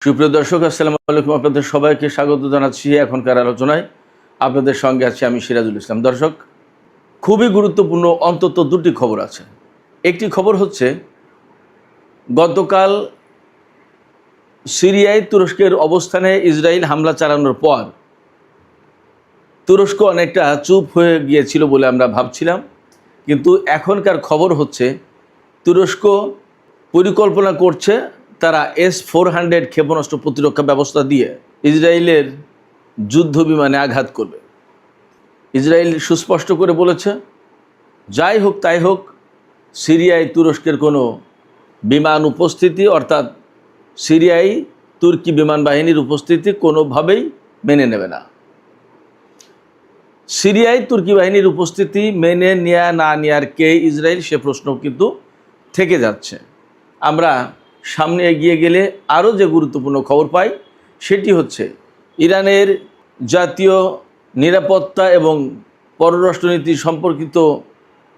সুপ্রিয় দর্শক, আসসালামু আলাইকুম। আপনাদের সবাইকে স্বাগত জানাচ্ছি এখনকার আলোচনায়। আপনাদের সঙ্গে আছি আমি সিরাজুল ইসলাম। দর্শক, খুবই গুরুত্বপূর্ণ অন্তত দুটি খবর আছে। একটি খবর হচ্ছে, গতকাল সিরিয়ায় তুরস্কের অবস্থানে ইসরায়েল হামলা চালানোর পর তুরস্ক অনেকটা চুপ হয়ে গিয়েছিল বলে আমরা ভাবছিলাম, কিন্তু এখনকার খবর হচ্ছে তুরস্ক পরিকল্পনা করছে তারা S-400 ক্ষেপণাস্ত্র প্রতিরক্ষা ব্যবস্থা দিয়ে ইসরায়েলের যুদ্ধ বিমানে আঘাত করবে। ইসরায়েল সুস্পষ্ট করে বলেছে, যাই হোক তাই হোক, সিরিয়ায় তুরস্কের কোনো বিমান উপস্থিতি অর্থাৎ সিরিয়ায় তুর্কি বিমান বাহিনীর উপস্থিতি কোনোভাবেই মেনে নেবে না। সিরিয়ায় তুর্কি বাহিনীর উপস্থিতি মেনে নেয়া না নেয়ার কে ইসরায়েল, সে প্রশ্ন কিন্তু থেকে যাচ্ছে। আমরা সামনে এগিয়ে গেলে আরও যে গুরুত্বপূর্ণ খবর পাই সেটি হচ্ছে, ইরানের জাতীয় নিরাপত্তা এবং পররাষ্ট্রনীতি সম্পর্কিত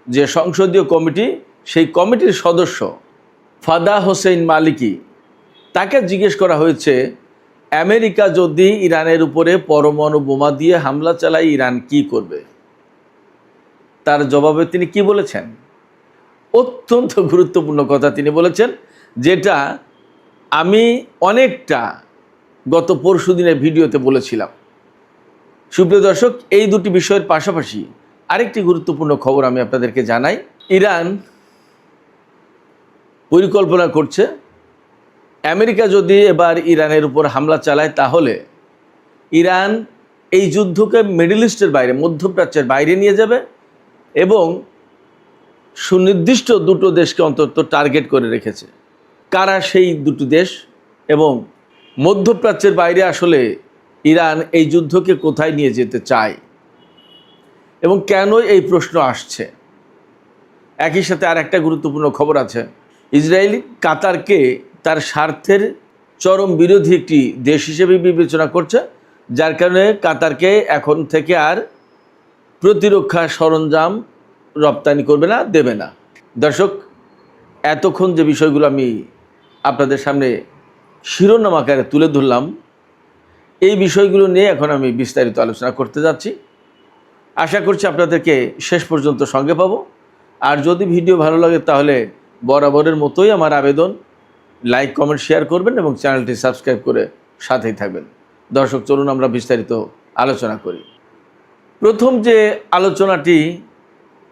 যে সংসদীয় কমিটি, সেই কমিটির সদস্য ফাদা হোসেন মালিকি, তাকে জিজ্ঞেস করা হয়েছে, আমেরিকা যদি ইরানের উপরে পরমাণু বোমা দিয়ে হামলা চালায় ইরান কি করবে। তার জবাবে তিনি কি বলেছেন? অত্যন্ত গুরুত্বপূর্ণ কথা তিনি বলেছেন, যেটা আমি অনেকটা গত পরশু দিনের ভিডিওতে বলেছিলাম। সুপ্রিয় দর্শক, এই দুটি বিষয়ের পাশাপাশি আরেকটি গুরুত্বপূর্ণ খবর আমি আপনাদেরকে জানাই। ইরান পরিকল্পনা করছে, আমেরিকা যদি এবার ইরানের উপর হামলা চালায় তাহলে ইরান এই যুদ্ধকে মিডল ইস্টের বাইরে, মধ্যপ্রাচ্যের বাইরে নিয়ে যাবে এবং সুনির্দিষ্ট দুটো দেশকে অন্তত টার্গেট করে রেখেছে। কারা সেই দুটো দেশ এবং মধ্যপ্রাচ্যের বাইরে আসলে ইরান এই যুদ্ধকে কোথায় নিয়ে যেতে চায় এবং কেন এই প্রশ্ন আসছে। একই সাথে আর একটা গুরুত্বপূর্ণ খবর আছে, ইসরায়েল কাতারকে তার স্বার্থের চরম বিরোধী একটি দেশ হিসেবে বিবেচনা করছে, যার কারণে কাতারকে এখন থেকে আর প্রতিরক্ষা সরঞ্জাম রপ্তানি করবে না, দেবে না। দর্শক, এতক্ষণ যে বিষয়গুলো আমি আপনাদের সামনে শিরোনাম আকারে তুলে ধরলাম, এই বিষয়গুলো নিয়ে এখন আমি বিস্তারিত আলোচনা করতে যাচ্ছি। আশা করছি আপনাদেরকে শেষ পর্যন্ত সঙ্গে পাবো। আর যদি ভিডিও ভালো লাগে তাহলে বরাবরের মতোই আমার আবেদন, লাইক, কমেন্ট, শেয়ার করবেন এবং চ্যানেলটি সাবস্ক্রাইব করে সাথেই থাকবেন। দর্শক, চলুন আমরা বিস্তারিত আলোচনা করি। প্রথম যে আলোচনাটি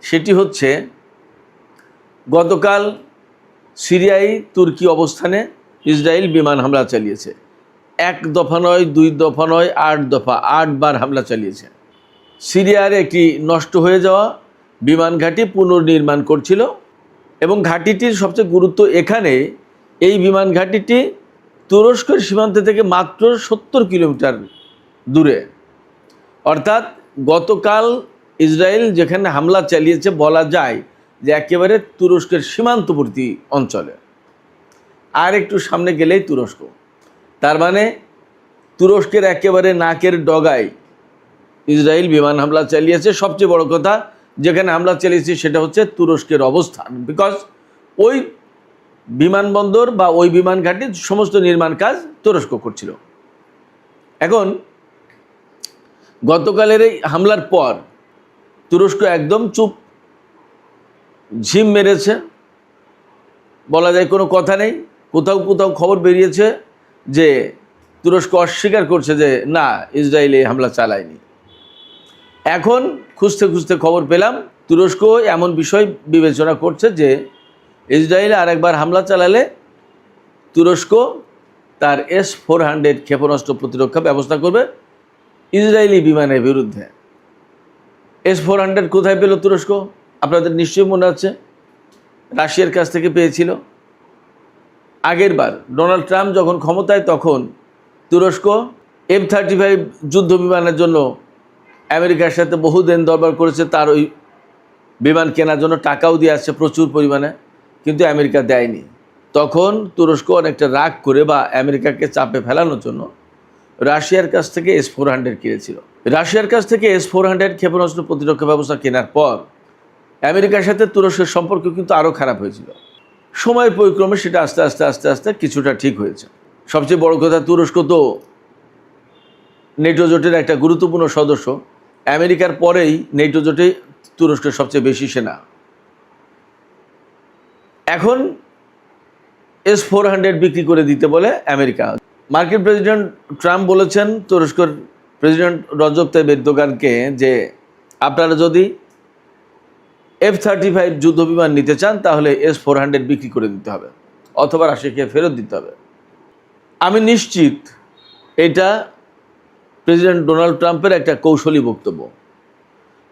সেটি হচ্ছে, গতকাল সিরিয়ায় তুর্কি অবস্থানে ইসরায়েল বিমান হামলা চালিয়েছে। এক দফা নয়, দুই দফা নয়, 8 দফা, 8 বার হামলা চালিয়েছে। সিরিয়ার একটি নষ্ট হয়ে যাওয়া বিমান ঘাঁটি পুনর্নির্মাণ করছিল এবং ঘাঁটিটির সবচেয়ে গুরুত্ব এখানে, এই বিমান ঘাঁটিটি তুরস্কের সীমান্ত থেকে মাত্র 70 কিলোমিটার দূরে। অর্থাৎ গতকাল ইসরায়েল যেখানে হামলা চালিয়েছে বলা যায় যে একেবারে তুরস্কের সীমান্তবর্তী অঞ্চলে, আর একটু সামনে গেলেই তুরস্ক। তার মানে তুরস্কের একেবারে নাকের ডগায় ইসরায়েল বিমান হামলা চালিয়েছে। সবচেয়ে বড় কথা, যেখানে হামলা চালিয়েছে সেটা হচ্ছে তুরস্কের অবস্থান, বিকজ ওই বিমানবন্দর বা ওই বিমান ঘাঁটির সমস্ত নির্মাণ কাজ তুরস্ক করছিল। এখন গতকালের এই হামলার পর তুরস্ক একদম চুপ, ঝিম মেরেছে, বলা যায় কোনো কথা নেই। কোথাও কোথাও খবর বেরিয়েছে যে তুরস্ক অস্বীকার করছে যে না, ইসরায়েল এই হামলা চালায়নি। এখন খুঁজতে খুঁজতে খবর পেলাম, তুরস্ক এমন বিষয় বিবেচনা করছে যে ইসরায়েল আরেকবার হামলা চালালে তুরস্ক তার S-400 ক্ষেপণাস্ত্র প্রতিরক্ষা ব্যবস্থা করবে ইসরায়েলি বিমানের বিরুদ্ধে। S-400 কোথায় পেল তুরস্ক? আপনাদের নিশ্চয়ই মনে আছে, রাশিয়ার কাছ থেকে পেয়েছিল। আগের বার ডোনাল্ড ট্রাম্প যখন ক্ষমতায়, তখন তুরস্ক F-35 যুদ্ধ বিমানের জন্য আমেরিকার সাথে বহু দিন দরবার করেছে, তার ওই বিমান কেনার জন্য টাকাও দিয়ে আসছে প্রচুর পরিমাণে, কিন্তু আমেরিকা দেয়নি। তখন তুরস্ক অনেকটা রাগ করে বা আমেরিকাকে চাপে ফেলানোর জন্য রাশিয়ার কাছ থেকে S-400 কিনেছিল। রাশিয়ার কাছ থেকে S-400 ক্ষেপণাস্ত্র প্রতিরক্ষা ব্যবস্থা কেনার পর আমেরিকার সাথে তুরস্কের সম্পর্ক কিন্তু আরও খারাপ হয়েছিল। সময়ের পরিক্রমে সেটা আস্তে আস্তে কিছুটা ঠিক হয়েছে। সবচেয়ে বড় কথা, তুরস্ক তো নেটো জোটের একটা গুরুত্বপূর্ণ সদস্য। আমেরিকার পরেই নেটো জোটে তুরস্কের সবচেয়ে বেশি সেনা। এখন S-400 বিক্রি করে দিতে বলে আমেরিকা। মার্কিন প্রেসিডেন্ট ট্রাম্প বলেছেন তুরস্কের প্রেসিডেন্ট রজব তাইয়িপ এরদোগানকে যে আপনারা যদি F-35 যুদ্ধবিমান নিতে চান তাহলে S-400 বিক্রি করে দিতে হবে অথবা রাশিয়াকে ফেরত দিতে হবে। আমি নিশ্চিত এটা প্রেসিডেন্ট ডোনাল্ড ট্রাম্পের একটা কৌশলী বক্তব্য।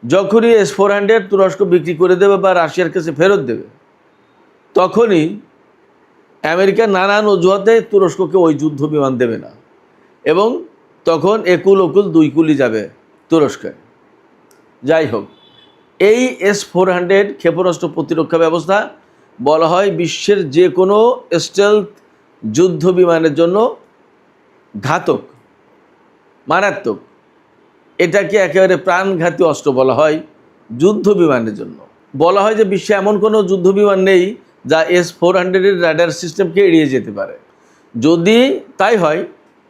যখনই S-400 তুরস্ক বিক্রি করে দেবে বা রাশিয়ার কাছে ফেরত দেবে, তখনই আমেরিকা নানান অজুহাতে তুরস্ককে ওই যুদ্ধ বিমান দেবে না এবং তখন একুল ওকুল দুই কুলি যাবে তুরস্কে। যাই হোক, এই S-400 ক্ষেপণাস্ত্র প্রতিরক্ষা ব্যবস্থা বলা হয় বিশ্বের যে কোনো স্টেলথ যুদ্ধ বিমানের জন্য ঘাতক, মারাত্মক। এটাকে একেবারে প্রাণঘাতী অস্ত্র বলা হয় যুদ্ধ বিমানের জন্য। বলা হয় যে বিশ্বে এমন কোনো যুদ্ধ বিমান নেই যা S-400 এর রাডার সিস্টেমকে এড়িয়ে যেতে পারে। যদি তাই হয়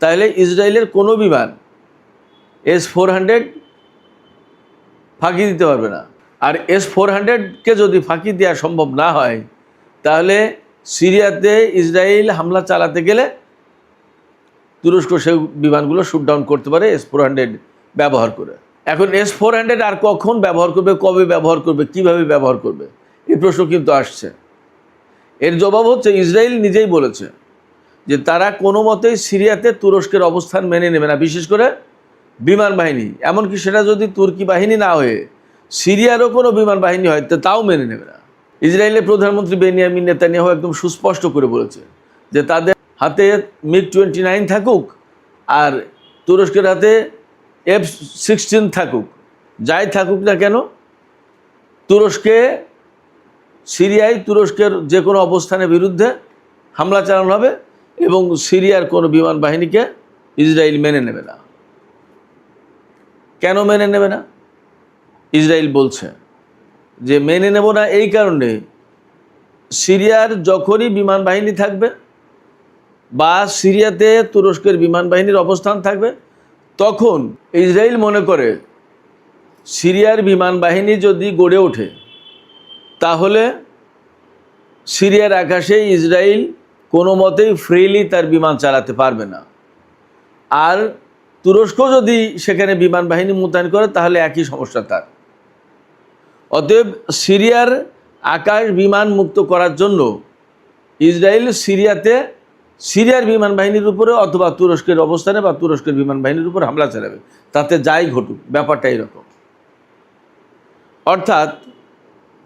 তাহলে ইসরায়েলের কোনো বিমান S-400 ফাঁকি দিতে পারবে না। আর S-400কে যদি ফাঁকি দেওয়া সম্ভব না হয় তাহলে সিরিয়াতে ইসরায়েল হামলা চালাতে গেলে তুরস্ক সেই বিমানগুলো শুট ডাউন করতে পারে S-400 ব্যবহার করে। এখন S-400 আর কখন ব্যবহার করবে, কবে ব্যবহার করবে, কিভাবে ব্যবহার করবে, এই প্রশ্ন কিন্তু আসছে। এর জবাব হচ্ছে ইসরায়েল নিজেই বলেছে যে তারা কোনো মতেই সিরিয়াতে তুরস্কের অবস্থান মেনে নেবে না, বিশেষ করে বিমান বাহিনী। এমনকি সেটা যদি তুর্কি বাহিনী না হয়ে সিরিয়ারও কোনো বিমান বাহিনী হয় তাও মেনে নেবে না। ইসরায়েলের প্রধানমন্ত্রী বেনিয়ামিন নেতানিয়াহু একদম সুস্পষ্ট করে বলেছে যে তাদের হাতে MiG-29 থাকুক আর তুরস্কের হাতে F-16 থাকুক, যাই থাকুক না কেন, সিরিয়ায় তুরস্কের যে কোনো অবস্থানের বিরুদ্ধে হামলা চালানো হবে এবং সিরিয়ার কোনো বিমান বাহিনীকে ইসরায়েল মেনে নেবে না। কেন মেনে নেবে না? ইসরায়েল বলছে যে মেনে নেব না এই কারণে, সিরিয়ার যখনই বিমান বাহিনী থাকবে বা সিরিয়াতে তুরস্কের বিমান বাহিনীর অবস্থান থাকবে, তখন ইসরায়েল মনে করে সিরিয়ার বিমান বাহিনী যদি গড়ে ওঠে তাহলে সিরিয়ার আকাশে ইসরায়েল কোনো মতেই ফ্রিলি তার বিমান চালাতে পারবে না। আর তুরস্ক যদি সেখানে বিমান বাহিনী মোতায়েন করে তাহলে একই সমস্যা তার। অতএব সিরিয়ার আকাশ বিমান মুক্ত করার জন্য ইসরায়েল সিরিয়ার বিমান বাহিনীর উপরে অথবা তুরস্কের অবস্থানে বা তুরস্কের বিমান বাহিনীর উপর হামলা চালাবে, তাতে যাই ঘটুক। ব্যাপারটা এরকম। অর্থাৎ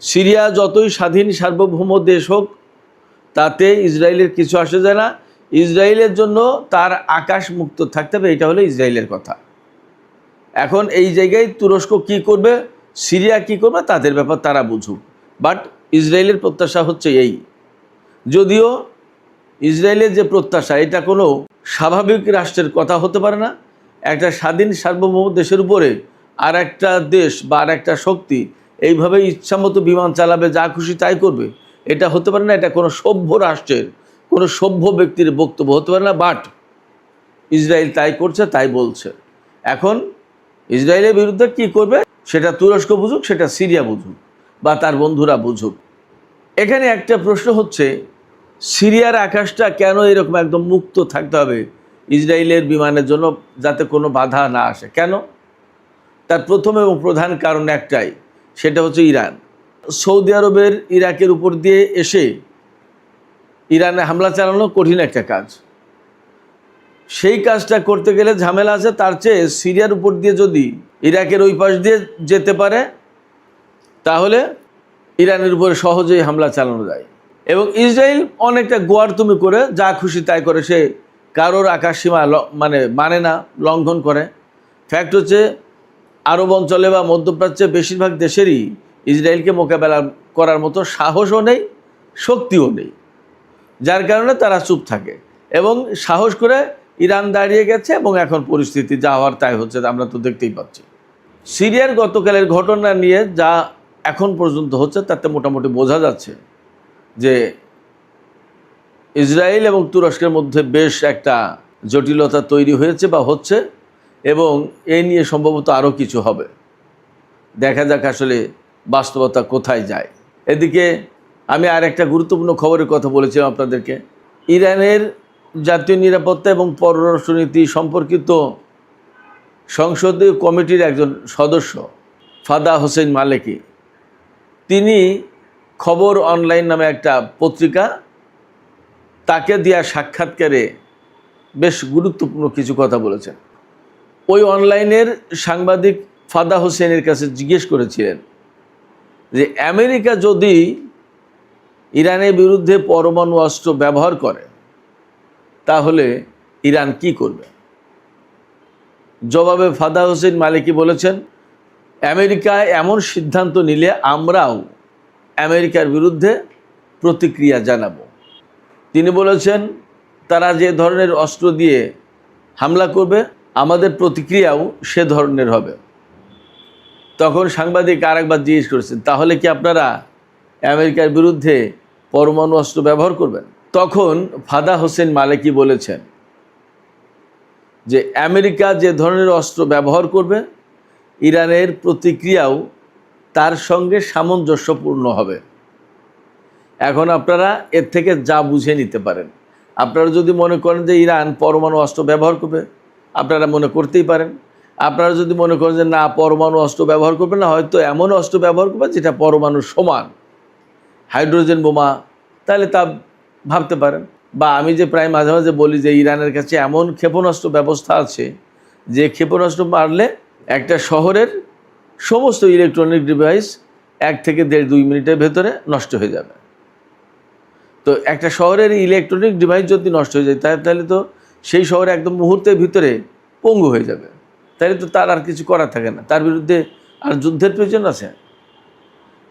সিরিয়া যতই স্বাধীন সার্বভৌম দেশ হোক তাতে ইসরায়েলের কিছু আসে যায় না। ইসরায়েলের জন্য তার আকাশ মুক্ত থাকতে হবে, এটা হলো ইসরায়েলের কথা। এখন এই জায়গায় তুরস্ক কি করবে, সিরিয়া কি করবে, তাদের ব্যাপার, তারা বুঝুক। বাট ইসরায়েলের প্রত্যাশা হচ্ছে এই। যদিও ইসরায়েলের যে প্রত্যাশা, এটা কোনো স্বাভাবিক রাষ্ট্রের কথা হতে পারে না। একটা স্বাধীন সার্বভৌম দেশের উপরে আর একটা দেশ বা আর একটা শক্তি এইভাবে ইচ্ছামতো বিমান চালাবে, যা খুশি তাই করবে, এটা হতে পারে না। এটা কোনো সভ্য রাষ্ট্রের, কোনো সভ্য ব্যক্তির বক্তব্য হতে পারে না। বাট ইসরায়েল তাই করছে, তাই বলছে। এখন ইসরায়েলের বিরুদ্ধে কি করবে সেটা তুরস্ক বুঝুক, সেটা সিরিয়া বুঝুক বা তার বন্ধুরা বুঝুক। এখানে একটা প্রশ্ন হচ্ছে, সিরিয়ার আকাশটা কেন এরকম একদম মুক্ত থাকতে হবে ইসরায়েলের বিমানের জন্য, যাতে কোনো বাধা না আসে? কেন? তার প্রথম এবং প্রধান কারণ একটাই, সেটা হচ্ছে ইরান। সৌদি আরবের ইরাকের উপর দিয়ে এসে ইরানে হামলা চালানো কঠিন একটা কাজ। সেই কাজটা করতে গেলে ঝামেলা আছে। তার চেয়ে সিরিয়ার উপর দিয়ে যদি ইরাকের ওই পাশ দিয়ে যেতে পারে তাহলে ইরানের উপরে সহজেই হামলা চালানো যায়। এবং ইসরায়েল অনেকটা গোয়ারতুমি করে, যা খুশি তাই করে, সে কারোর আকাশসীমা মানে না, লঙ্ঘন করে। ফ্যাক্ট হচ্ছে আরব অঞ্চলে বা মধ্যপ্রাচ্যে বেশিরভাগ দেশেরই ইসরায়েলকে মোকাবেলা করার মতো সাহসও নেই, শক্তিও নেই, যার কারণে তারা চুপ থাকে। এবং সাহস করে ইরান দাঁড়িয়ে গেছে এবং এখন পরিস্থিতি যা হওয়ার তাই হচ্ছে, আমরা তো দেখতেই পাচ্ছি। সিরিয়ার গতকালের ঘটনা নিয়ে যা এখন পর্যন্ত হচ্ছে তাতে মোটামুটি বোঝা যাচ্ছে যে ইসরায়েল এবং তুরস্কের মধ্যে বেশ একটা জটিলতা তৈরি হয়েছে বা হচ্ছে, এবং এই নিয়ে সম্ভবত আরও কিছু হবে। দেখা যাক আসলে বাস্তবতা কোথায় যায়। এদিকে আমি আর একটা গুরুত্বপূর্ণ খবরের কথা বলেছিলাম আপনাদেরকে। ইরানের জাতীয় নিরাপত্তা এবং পররাষ্ট্রনীতি সম্পর্কিত সংসদীয় কমিটির একজন সদস্য ফাদা হোসেন মালেকি, তিনি খবর অনলাইন নামে একটা পত্রিকা, তাকে দেওয়া সাক্ষাৎকারে বেশ গুরুত্বপূর্ণ কিছু কথা বলেছেন। ওই অনলাইনের সাংবাদিক ফাদা হোসেনের কাছে জিজ্ঞেস করেছিলেন যে আমেরিকা যদি ইরানের বিরুদ্ধে পরমাণু অস্ত্র ব্যবহার করে তাহলে ইরান কি করবে। জবাবে ফাদা হোসেন মালিকি বলেছেন, আমেরিকা এমন সিদ্ধান্ত নিলে আমরাও আমেরিকার বিরুদ্ধে প্রতিক্রিয়া জানাবো। তিনি বলেছেন, তারা যে ধরনের অস্ত্র দিয়ে হামলা করবে আমাদের প্রতিক্রিয়াও সে ধরনের হবে। তখন সাংবাদিক আরেকবার জিজ্ঞেস করেছেন, তাহলে কি আপনারা আমেরিকার বিরুদ্ধে পরমাণু অস্ত্র ব্যবহার করবেন? তখন ফাদা হোসেন মালিকি বলেছেন যে আমেরিকা যে ধরনের অস্ত্র ব্যবহার করবে ইরানের প্রতিক্রিয়াও তার সঙ্গে সামঞ্জস্যপূর্ণ হবে। এখন আপনারা এর থেকে যা বুঝে নিতে পারেন। আপনারা যদি মনে করেন যে ইরান পরমাণু অস্ত্র ব্যবহার করবে, আপনারা মনে করতেই পারেন। আপনারা যদি মনে করেন যে না, পরমাণু অস্ত্র ব্যবহার করবে না, হয়তো এমন অস্ত্র ব্যবহার করবে যেটা পরমাণুর সমান, হাইড্রোজেন বোমা, তাহলে তা ভাবতে পারেন। বা আমি যে প্রায় মাঝে মাঝে বলি যে ইরানের কাছে এমন ক্ষেপণাস্ত্র ব্যবস্থা আছে যে ক্ষেপণাস্ত্র মারলে একটা শহরের সমস্ত ইলেকট্রনিক ডিভাইস 1 থেকে 1.5-2 মিনিটের ভেতরে নষ্ট হয়ে যাবে। তো একটা শহরের ইলেকট্রনিক ডিভাইস যদি নষ্ট হয়ে যায় তাহলে তো সেই শহরে একদম মুহূর্তের ভিতরে পঙ্গু হয়ে যাবে। তাহলে তো তার আর কিছু করার থাকে না, তার বিরুদ্ধে আর যুদ্ধের প্রয়োজন আছে।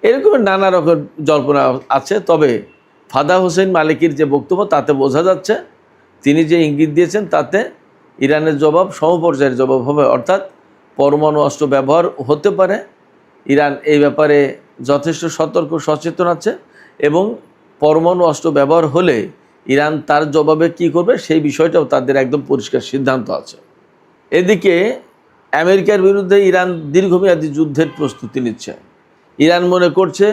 এরকম নানা রকম জল্পনা আছে। তবে ফাদা হোসেন মালিকির যে বক্তব্য তাতে বোঝা যাচ্ছে, তিনি যে ইঙ্গিত দিয়েছেন তাতে ইরানের জবাব সমপর্যায়ের জবাব হবে, অর্থাৎ পরমাণু অস্ত্র ব্যবহার হতে পারে। ইরান এই ব্যাপারে যথেষ্ট সতর্ক সচেতন আছে, এবং পরমাণু অস্ত্র ব্যবহার হলে ইরান তার জবাবে কি করবে সেই বিষয়টাও তাদের একদম পরিষ্কার সিদ্ধান্ত আছে। এদিকে আমেরিকার বিরুদ্ধে ইরান দীর্ঘমেয়াদী যুদ্ধের প্রস্তুতি নিচ্ছে। ইরান মনে করছে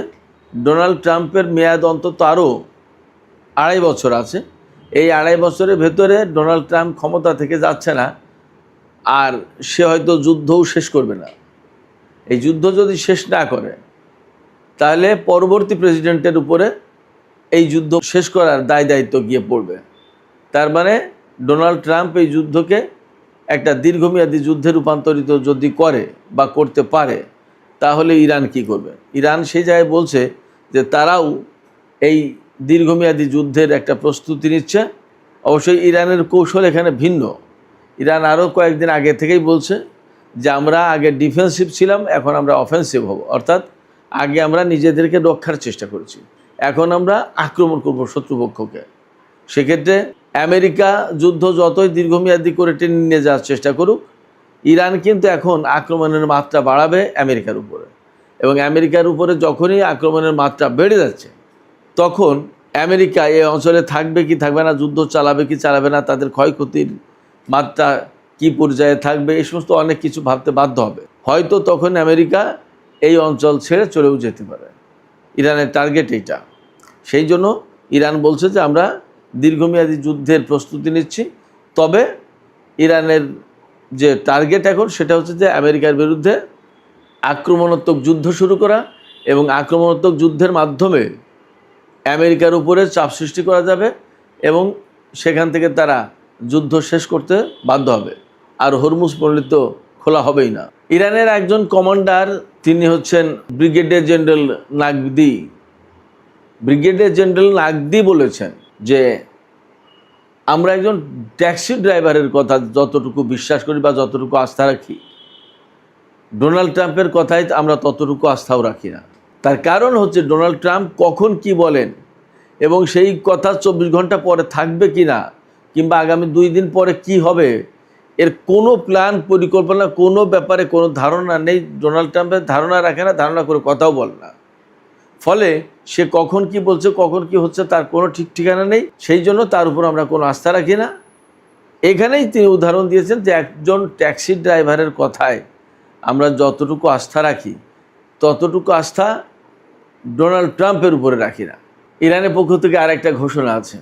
ডোনাল্ড ট্রাম্পের মেয়াদ অন্তত আরও 2.5 বছর আছে। এই 2.5 বছরের ভেতরে ডোনাল্ড ট্রাম্প ক্ষমতা থেকে যাচ্ছে না, আর সে হয়তো যুদ্ধও শেষ করবে না। এই যুদ্ধ যদি শেষ না করে তাহলে পরবর্তী প্রেসিডেন্টের উপরে এই যুদ্ধ শেষ করার দায়িত্ব গিয়ে পড়বে। তার মানে ডোনাল্ড ট্রাম্প এই যুদ্ধকে একটা দীর্ঘমেয়াদী যুদ্ধে রূপান্তরিত যদি করে বা করতে পারে তাহলে ইরান কি করবে। ইরান সেই জায়গায় বলছে যে তারাও এই দীর্ঘমেয়াদী যুদ্ধের একটা প্রস্তুতি নিচ্ছে। অবশ্যই ইরানের কৌশল এখানে ভিন্ন। ইরান আরও কয়েকদিন আগে থেকেই বলছে যে আমরা আগে ডিফেন্সিভ ছিলাম, এখন আমরা অফেন্সিভ হব। অর্থাৎ আগে আমরা নিজেদেরকে রক্ষার চেষ্টা করেছি, এখন আমরা আক্রমণ করব শত্রুপক্ষকে। সেক্ষেত্রে আমেরিকা যুদ্ধ যতই দীর্ঘমেয়াদী করে টেনে নিয়ে যাওয়ার চেষ্টা করুক, ইরান কিন্তু এখন আক্রমণের মাত্রা বাড়াবে আমেরিকার উপরে। এবং আমেরিকার উপরে যখনই আক্রমণের মাত্রা বেড়ে যাচ্ছে তখন আমেরিকা এই অঞ্চলে থাকবে কি থাকবে না, যুদ্ধ চালাবে কি চালাবে না, তাদের ক্ষয়ক্ষতির মাত্রা কি পর্যায়ে থাকবে, এই সমস্ত অনেক কিছু ভাবতে বাধ্য হবে। হয়তো তখন আমেরিকা এই অঞ্চল ছেড়ে চলেও যেতে পারে। ইরানের টার্গেট এইটা। সেই জন্য ইরান বলছে যে আমরা দীর্ঘমেয়াদী যুদ্ধের প্রস্তুতি নিচ্ছি। তবে ইরানের যে টার্গেট এখন সেটা হচ্ছে যে আমেরিকার বিরুদ্ধে আক্রমণাত্মক যুদ্ধ শুরু করা, এবং আক্রমণাত্মক যুদ্ধের মাধ্যমে আমেরিকার উপরে চাপ সৃষ্টি করা যাবে এবং সেখান থেকে তারা যুদ্ধ শেষ করতে বাধ্য হবে, আর হরমুজ পণ্ডিত খোলা হবেই না। ইরানের একজন কমান্ডার, তিনি হচ্ছেন ব্রিগেডিয়ার জেনারেল নাগদি। ব্রিগেডিয়ার জেনারেল নাগদি বলেছেন যে আমরা একজন ট্যাক্সি ড্রাইভারের কথা যতটুকু বিশ্বাস করি বা যতটুকু আস্থা রাখি, ডোনাল্ড ট্রাম্পের কথায় আমরা ততটুকু আস্থাও রাখি না। তার কারণ হচ্ছে ডোনাল্ড ট্রাম্প কখন কি বলেন এবং সেই কথা 24 ঘন্টা পরে থাকবে কি না, কিংবা আগামী 2 দিন পরে কি হবে, এর কোনো প্ল্যান পরিকল্পনা, কোনো ব্যাপারে কোনো ধারণা নেই। ডোনাল্ড ট্রাম্পের ধারণা রাখে না, ধারণা করে কথাও বলে না। ফলে সে কখন কি বলছে, কখন কি হচ্ছে তার কোনো ঠিক ঠিকানা নেই। সেই জন্য তার উপর আমরা কোনো আস্থা রাখি না। এখানেই তিনি উদাহরণ দিয়েছেন যে একজন ট্যাক্সি ড্রাইভারের কথায় আমরা যতটুকু আস্থা রাখি ততটুকু আস্থা ডোনাল্ড ট্রাম্পের উপরে রাখি না। ইরানের পক্ষ থেকে আরেকটা ঘোষণা আছে,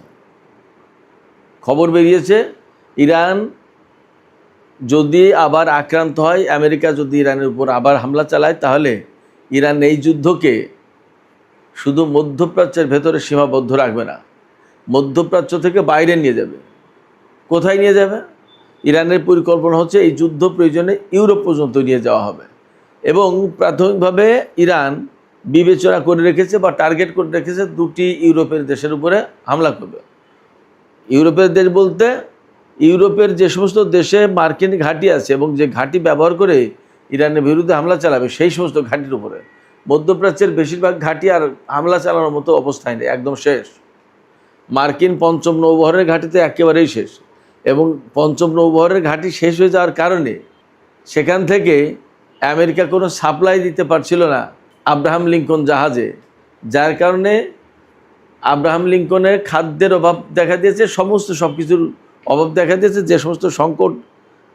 খবর বেরিয়েছে ইরান যদি আবার আক্রান্ত হয়, আমেরিকা যদি ইরানের উপর আবার হামলা চালায়, তাহলে ইরান এই যুদ্ধকে শুধু মধ্যপ্রাচ্যের ভেতরে সীমাবদ্ধ রাখবে না, মধ্যপ্রাচ্য থেকে বাইরে নিয়ে যাবে। কোথায় নিয়ে যাবে? ইরানের পরিকল্পনা হচ্ছে এই যুদ্ধ প্রয়োজনে ইউরোপ পর্যন্ত নিয়ে যাওয়া হবে এবং প্রাথমিকভাবে ইরান বিবেচনা করে রেখেছে বা টার্গেট করে রেখেছে দুটি ইউরোপের দেশের উপরে হামলা করবে। ইউরোপের দেশ বলতে ইউরোপের যে সমস্ত দেশে মার্কিন ঘাঁটি আছে এবং যে ঘাঁটি ব্যবহার করে ইরানের বিরুদ্ধে হামলা চালাবে সেই সমস্ত ঘাঁটির উপরে। মধ্যপ্রাচ্যের বেশিরভাগ ঘাঁটি আর হামলা চালানোর মতো অবস্থায় নেই, একদম শেষ। মার্কিন পঞ্চম নৌবহরের ঘাঁটিতে একেবারেই শেষ এবং পঞ্চম নৌবহরের ঘাঁটি শেষ হয়ে যাওয়ার কারণে সেখান থেকে আমেরিকা কোনো সাপ্লাই দিতে পারছিল না আব্রাহাম লিঙ্কন জাহাজে, যার কারণে আব্রাহাম লিঙ্কনের খাদ্যের অভাব দেখা দিয়েছে, সমস্ত সব কিছুর অভাব দেখা দিয়েছে। যে সমস্ত সংকট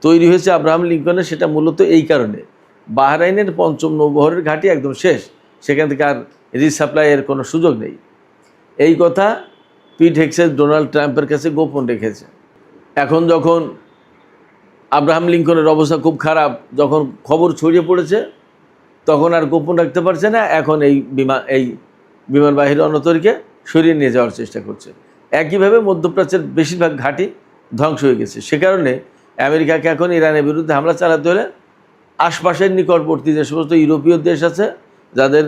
তৈরি হয়েছে আব্রাহাম লিঙ্কনের, সেটা মূলত এই কারণে বাহরাইনের পঞ্চম নৌবহরের ঘাঁটি একদম শেষ, সেখান থেকে আর রিসাপ্লাইয়ের কোনো সুযোগ নেই। এই কথা পিট হেগসেস ডোনাল্ড ট্রাম্পের কাছে গোপন রেখেছে। এখন যখন আব্রাহাম লিঙ্কনের অবস্থা খুব খারাপ, যখন খবর ছড়িয়ে পড়েছে, তখন আর গোপন রাখতে পারছে না। এখন এই বিমানবাহী রণতরীকে সরিয়ে নিয়ে যাওয়ার চেষ্টা করছে। একইভাবে মধ্যপ্রাচ্যের বেশিরভাগ ঘাঁটি ধ্বংস হয়ে গেছে। সে কারণে আমেরিকাকে এখন ইরানের বিরুদ্ধে হামলা চালাতে হলে আশপাশের নিকটবর্তী যে সমস্ত ইউরোপীয় দেশ আছে, যাদের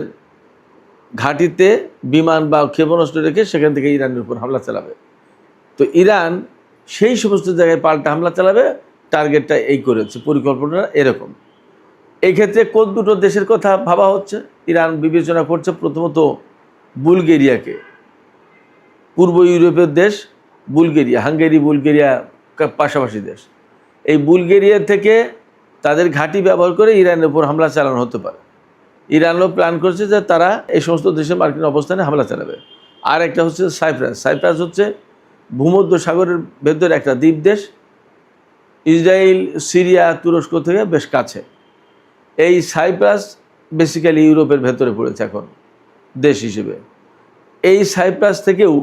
ঘাঁটিতে বিমান বা ক্ষেপণাস্ত্র রেখে সেখান থেকে ইরানের উপর হামলা চালাবে। তো ইরান সেই সমস্ত জায়গায় পাল্টা হামলা চালাবে, টার্গেটটা এই করেছে, পরিকল্পনা এরকম। এই ক্ষেত্রে কোন দুটো দেশের কথা ভাবা হচ্ছে? ইরান বিবেচনা করছে প্রথমত বুলগেরিয়াকে, পূর্ব ইউরোপের দেশ বুলগেরিয়া, হাঙ্গেরি বুলগেরিয়া পাশাপাশি দেশ। এই বুলগেরিয়া থেকে তাদের ঘাঁটি ব্যবহার করে ইরানের উপর হামলা চালানো হতে পারে। ইরানও প্ল্যান করছে যে তারা এই সমস্ত দেশে মার্কিন অবস্থানে হামলা চালাবে। আর একটা হচ্ছে সাইপ্রাস। সাইপ্রাস হচ্ছে ভূমধ্য সাগরের ভেতরে একটা দ্বীপ দেশ, ইসরায়েল, সিরিয়া, তুরস্ক থেকে বেশ কাছে। এই সাইপ্রাস বেসিক্যালি ইউরোপের ভেতরে পড়েছে এখন দেশ হিসেবে। এই সাইপ্রাস থেকেও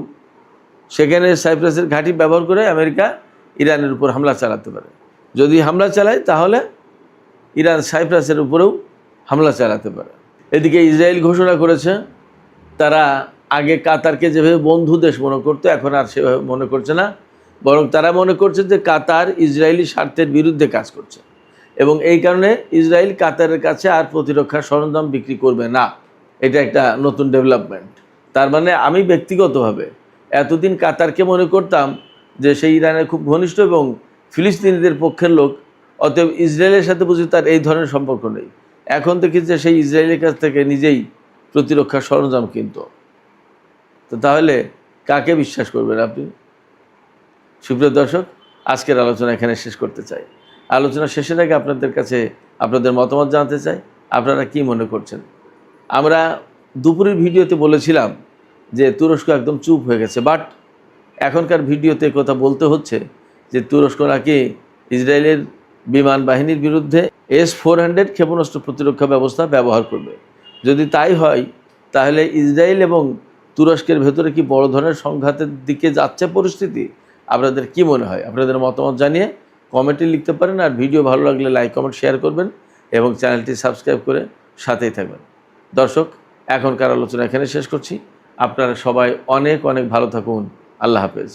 সেখানে সাইপ্রাসের ঘাঁটি ব্যবহার করে আমেরিকা ইরানের উপর হামলা চালাতে পারে। যদি হামলা চালায় তাহলে ইরান সাইপ্রাসের উপরেও হামলা চালাতে পারে। এদিকে ইসরায়েল ঘোষণা করেছে তারা আগে কাতারকে যেভাবে বন্ধু দেশ মনে করতো, এখন আর সেভাবে মনে করছে না, বরং তারা মনে করছে যে কাতার ইসরায়েলি স্বার্থের বিরুদ্ধে কাজ করছে এবং এই কারণে ইসরায়েল কাতারের কাছে আর প্রতিরক্ষা সরঞ্জাম বিক্রি করবে না। এটা একটা নতুন ডেভেলপমেন্ট। তার মানে আমি ব্যক্তিগতভাবে এতদিন কাতারকে মনে করতাম যে সেই ইরানের খুব ঘনিষ্ঠ এবং ফিলিস্তিনিদের পক্ষের লোক, অতএব ইসরায়েলের সাথে বুঝি তার এই ধরনের সম্পর্ক নেই। এখন দেখি যে সেই ইসরায়েলের কাছ থেকে নিজেই প্রতিরক্ষা সরঞ্জাম কিনত। তো তাহলে কাকে বিশ্বাস করবেন আপনি? সুপ্রিয় দর্শক, আজকের আলোচনা এখানে শেষ করতে চাই। আলোচনা শেষের আগে আপনাদের কাছে আপনাদের মতামত জানতে চাই, আপনারা কি মনে করছেন? আমরা দুপুরের ভিডিওতে বলেছিলাম যে তুরস্ক একদম চুপ হয়ে গেছে, বাট এখনকার ভিডিওতে কথা বলতে হচ্ছে যে তুরস্ক নাকি ইসরায়েলের বিমান বাহিনীর বিরুদ্ধে S-400 ক্ষেপণাস্ত্র প্রতিরক্ষা ব্যবস্থা ব্যবহার করবে। যদি তাই হয় তাহলে ইসরায়েল এবং তুরস্কের ভেতরে কি বড় ধরনের সংঘাতের দিকে যাচ্ছে পরিস্থিতি? আপনাদের কি মনে হয়? আপনাদের মতামত জানিয়ে কমেন্টে লিখতে পারেন। আর ভিডিও ভালো লাগলে লাইক, কমেন্ট, শেয়ার করবেন এবং চ্যানেলটি সাবস্ক্রাইব করে সাথেই থাকবেন। দর্শক, এখনকার আলোচনা এখানে শেষ করছি। আপনারা সবাই অনেক অনেক ভালো থাকুন। আল্লাহ হাফেজ।